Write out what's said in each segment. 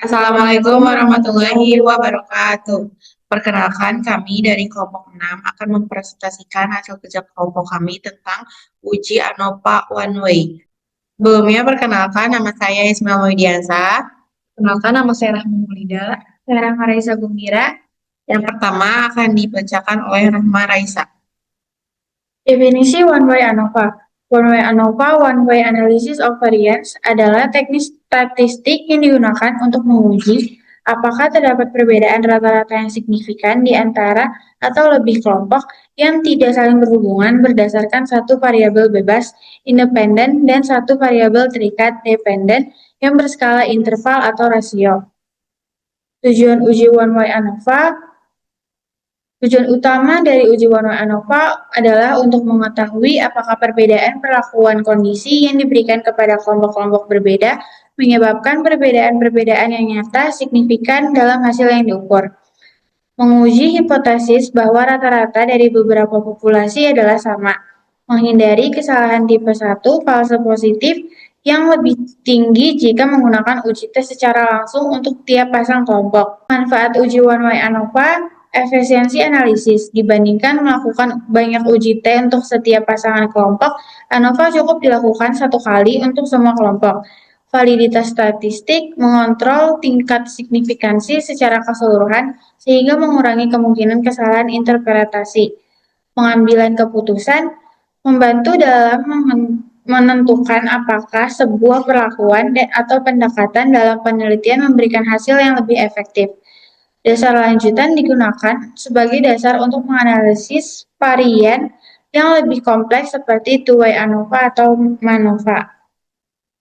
Assalamualaikum warahmatullahi wabarakatuh. Perkenalkan, kami dari kelompok 6 akan mempresentasikan hasil kerja kelompok kami tentang uji ANOVA One Way. Sebelumnya, perkenalkan nama saya Ismail Widiansa. Kenalkan, nama saya Rahma Maulida. Saya Rahma Raisa Gumbira. Yang pertama akan dibacakan oleh Rahma Raisa. Definisi one-way ANOVA. One-way ANOVA, one-way analysis of variance, adalah teknik statistik yang digunakan untuk menguji apakah terdapat perbedaan rata-rata yang signifikan di antara atau lebih kelompok yang tidak saling berhubungan berdasarkan satu variabel bebas, independen, dan satu variabel terikat, dependen, yang berskala interval atau rasio. Tujuan uji one-way ANOVA. Tujuan utama dari uji one-way ANOVA adalah untuk mengetahui apakah perbedaan perlakuan kondisi yang diberikan kepada kelompok-kelompok berbeda menyebabkan perbedaan-perbedaan yang nyata signifikan dalam hasil yang diukur. Menguji hipotesis bahwa rata-rata dari beberapa populasi adalah sama. Menghindari kesalahan tipe 1 false positif yang lebih tinggi jika menggunakan uji tes secara langsung untuk tiap pasang kelompok. Manfaat uji one-way ANOVA, efisiensi analisis. Dibandingkan melakukan banyak uji T untuk setiap pasangan kelompok, ANOVA cukup dilakukan satu kali untuk semua kelompok. Validitas statistik mengontrol tingkat signifikansi secara keseluruhan sehingga mengurangi kemungkinan kesalahan interpretasi. Pengambilan keputusan membantu dalam menentukan apakah sebuah perlakuan atau pendekatan dalam penelitian memberikan hasil yang lebih efektif. Dasar lanjutan digunakan sebagai dasar untuk menganalisis varian yang lebih kompleks seperti two-way ANOVA atau MANOVA.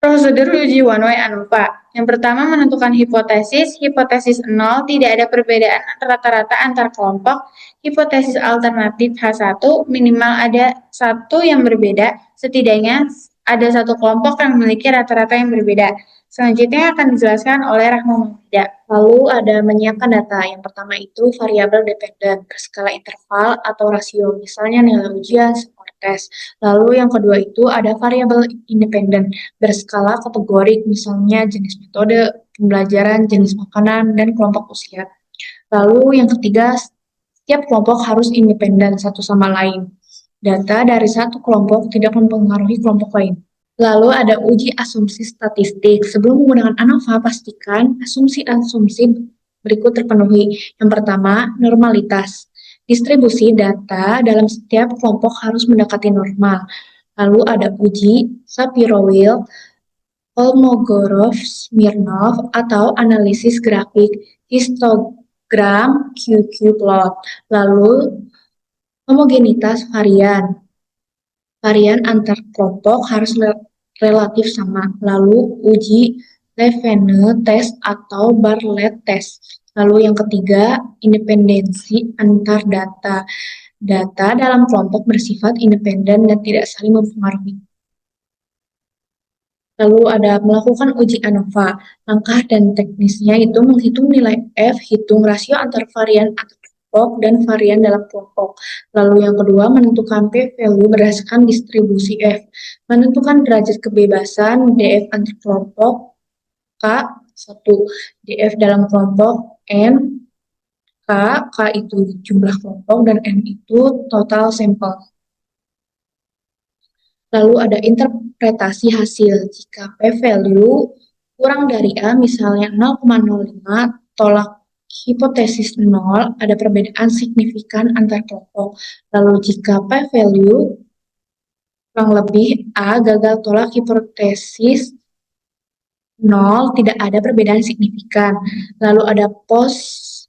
Prosedur uji one-way ANOVA. Yang pertama, menentukan hipotesis. Hipotesis 0, tidak ada perbedaan rata-rata antar kelompok. Hipotesis alternatif H1, minimal ada satu yang berbeda, setidaknya ada satu kelompok yang memiliki rata-rata yang berbeda. Selanjutnya akan dijelaskan oleh Rahma Mahmida. Lalu ada menyiapkan data. Yang pertama itu variabel dependen berskala interval atau rasio, misalnya nilai ujian, skor tes. Lalu yang kedua itu ada variabel independen berskala kategorik, misalnya jenis metode pembelajaran, jenis makanan, dan kelompok usia. Lalu yang ketiga, setiap kelompok harus independen satu sama lain. Data dari satu kelompok tidak mempengaruhi kelompok lain. Lalu ada uji asumsi statistik. Sebelum menggunakan ANOVA, pastikan asumsi-asumsi berikut terpenuhi. Yang pertama, normalitas. Distribusi data dalam setiap kelompok harus mendekati normal. Lalu ada uji Shapiro-Wilk, Kolmogorov-Smirnov, atau analisis grafik, histogram, QQ-plot. Lalu homogenitas varian. Varian antar kelompok harus relatif sama. Lalu uji Levene test atau Bartlett test. Lalu yang ketiga, independensi antar data. Data dalam kelompok bersifat independen dan tidak saling mempengaruhi. Lalu ada melakukan uji ANOVA. Langkah dan teknisnya itu menghitung nilai F, hitung rasio antar varian antar kelompok dan varian dalam kelompok. Lalu yang kedua, menentukan p-value berdasarkan distribusi F. Menentukan derajat kebebasan DF antar kelompok K, 1. DF dalam kelompok N, K itu jumlah kelompok, dan N itu total sampel. Lalu ada interpretasi hasil. Jika p-value kurang dari A, misalnya 0,05, tolak hipotesis 0, ada perbedaan signifikan antar kelompok. Lalu jika p-value kurang lebih A, gagal, tolak hipotesis 0, tidak ada perbedaan signifikan. Lalu ada post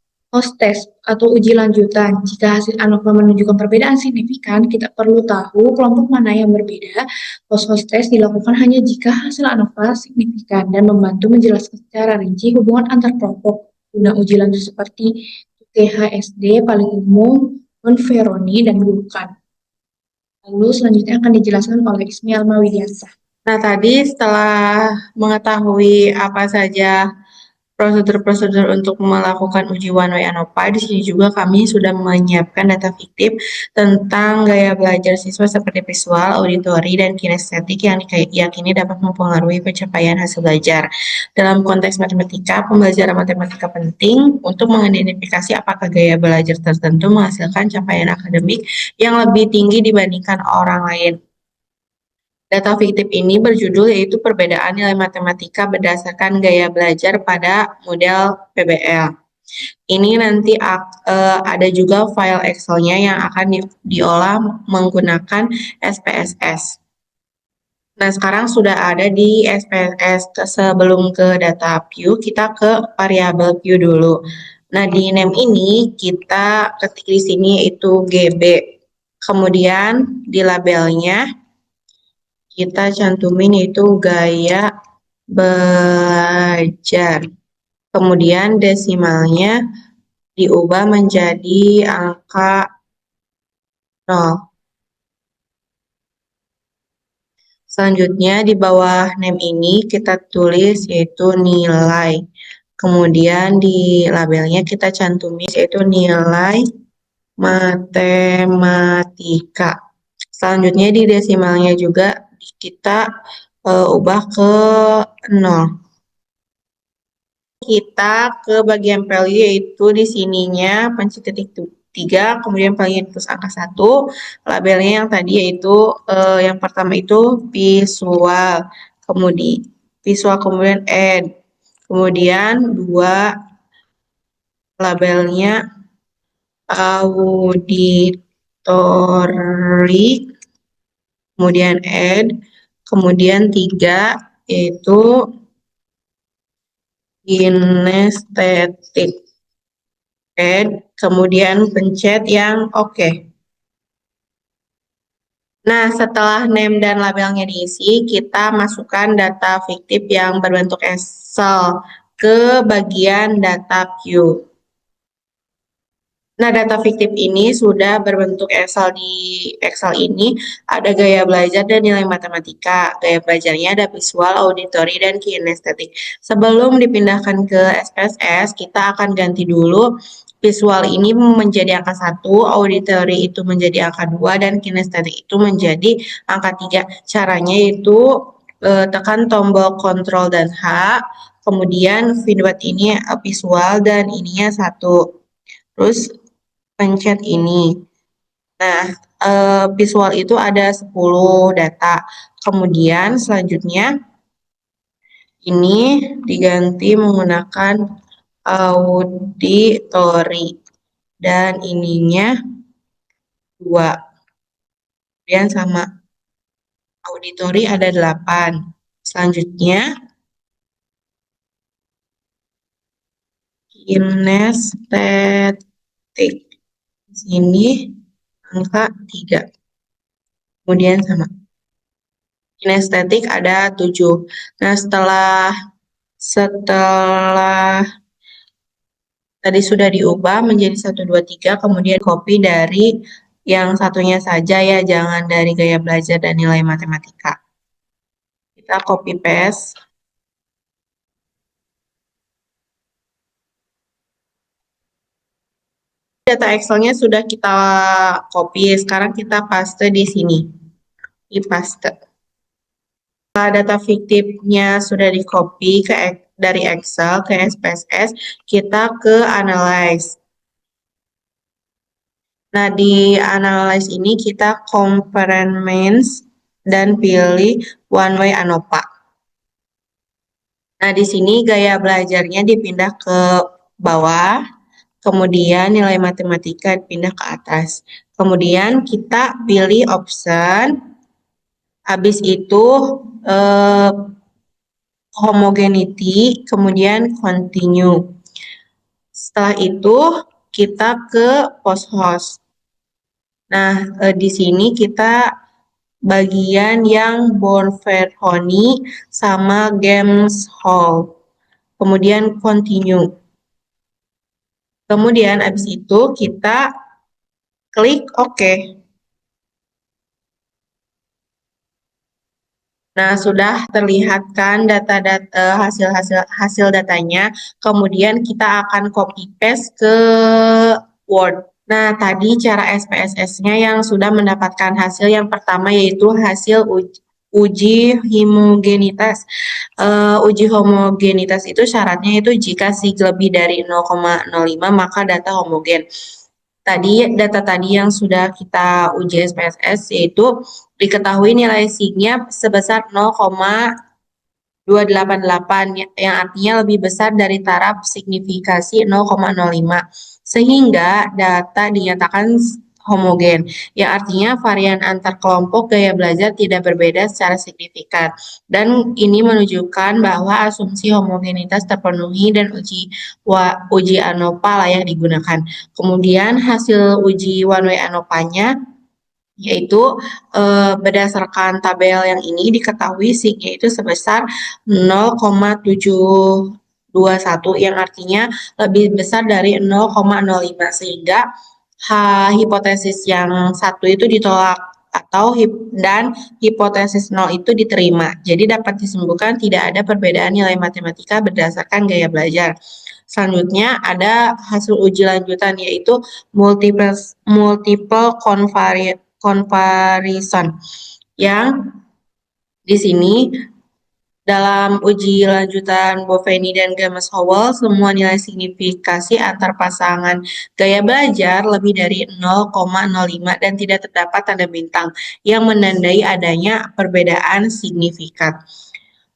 test atau uji lanjutan. Jika hasil ANOVA menunjukkan perbedaan signifikan, kita perlu tahu kelompok mana yang berbeda. Post test dilakukan hanya jika hasil ANOVA signifikan dan membantu menjelaskan secara rinci hubungan antar kelompok. Guna uji lanjut seperti THSD paling umum, Monferroni, dan Vulkan. Lalu selanjutnya akan dijelaskan oleh Ismail Mawidiansa. Nah, tadi setelah mengetahui apa saja prosedur-prosedur untuk melakukan uji one way ANOVA. Di sini juga kami sudah menyiapkan data fiktif tentang gaya belajar siswa seperti visual, auditori, dan kinestetik yang diyakini dapat mempengaruhi pencapaian hasil belajar. Dalam konteks matematika, pembelajaran matematika penting untuk mengidentifikasi apakah gaya belajar tertentu menghasilkan capaian akademik yang lebih tinggi dibandingkan orang lain. Data fiktif ini berjudul yaitu perbedaan nilai matematika berdasarkan gaya belajar pada model PBL. Ini nanti ada juga file Excel-nya yang akan diolah menggunakan SPSS. Nah, sekarang sudah ada di SPSS. Sebelum ke data view, kita ke variabel view dulu. Nah, di name ini kita ketik di sini yaitu GB. Kemudian di labelnya kita cantumin yaitu gaya belajar. Kemudian desimalnya diubah menjadi angka 0. Selanjutnya di bawah name ini kita tulis yaitu nilai. Kemudian di labelnya kita cantumin yaitu nilai matematika. Selanjutnya di desimalnya juga kita ubah ke 0. Kita ke bagian value yaitu di sininya pencet titik 3, kemudian value plus angka 1, labelnya yang tadi yaitu yang pertama itu visual, kemudian add, kemudian 2 labelnya auditori, kemudian add, kemudian 3 yaitu kinestetik, add, kemudian pencet yang oke. Nah, setelah name dan labelnya diisi, kita masukkan data fiktif yang berbentuk Excel ke bagian data view. Nah, data fiktif ini sudah berbentuk Excel. Di Excel ini ada gaya belajar dan nilai matematika. Gaya belajarnya ada visual, auditori, dan kinestetik. Sebelum dipindahkan ke SPSS, kita akan ganti dulu visual ini menjadi angka 1, auditori itu menjadi angka 2, dan kinestetik itu menjadi angka 3. Caranya itu tekan tombol Ctrl dan H, kemudian buat ini visual dan ininya 1. Terus pencet ini. Nah, visual itu ada 10 data. Kemudian selanjutnya ini diganti menggunakan auditori. Dan ininya 2. Kemudian sama auditori ada 8. Selanjutnya kinestetik. Di sini angka 3. Kemudian sama. Kinestetik ada 7. Nah, setelah tadi sudah diubah menjadi 1, 2, 3, kemudian copy dari yang satunya saja ya, jangan dari gaya belajar dan nilai matematika. Kita copy paste. Data Excel-nya sudah kita copy, sekarang kita paste di sini. Di paste. Setelah data fiktifnya sudah di copy dari Excel ke SPSS, kita ke Analyze. Nah, di Analyze ini kita Compartments dan pilih One Way ANOVA. Nah, di sini gaya belajarnya dipindah ke bawah, kemudian nilai matematika dipindah ke atas. Kemudian kita pilih option, habis itu homogeneity, kemudian continue. Setelah itu kita ke post host. Nah, di sini kita bagian yang Born-Verhoney sama Games Hall. Kemudian continue. Kemudian habis itu kita klik OK. Nah, sudah terlihat kan data-data hasil datanya. Kemudian kita akan copy paste ke Word. Nah, tadi cara SPSS-nya yang sudah mendapatkan hasil yang pertama yaitu hasil uji homogenitas. Uji homogenitas itu syaratnya itu jika sig lebih dari 0,05 maka data homogen. Data tadi yang sudah kita uji SPSS yaitu diketahui nilai signya sebesar 0,288 yang artinya lebih besar dari taraf signifikasi 0,05 sehingga data dinyatakan homogen yang artinya varian antar kelompok gaya belajar tidak berbeda secara signifikan dan ini menunjukkan bahwa asumsi homogenitas terpenuhi dan uji ANOVA layak digunakan. Kemudian hasil uji one way ANOVA-nya yaitu berdasarkan tabel yang ini diketahui signya itu sebesar 0,721 yang artinya lebih besar dari 0,05 sehingga hipotesis yang satu itu ditolak dan hipotesis 0 itu diterima. Jadi dapat disimpulkan tidak ada perbedaan nilai matematika berdasarkan gaya belajar. Selanjutnya ada hasil uji lanjutan yaitu multiple comparison yang di sini dalam uji lanjutan Boveni dan Games-Howell, semua nilai signifikasi antar pasangan gaya belajar lebih dari 0,05 dan tidak terdapat tanda bintang yang menandai adanya perbedaan signifikan.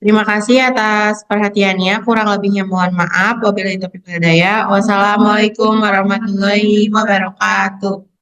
Terima kasih atas perhatiannya. Kurang lebihnya mohon maaf. Wabillahi taufiq wal hidayah. Wassalamualaikum warahmatullahi wabarakatuh.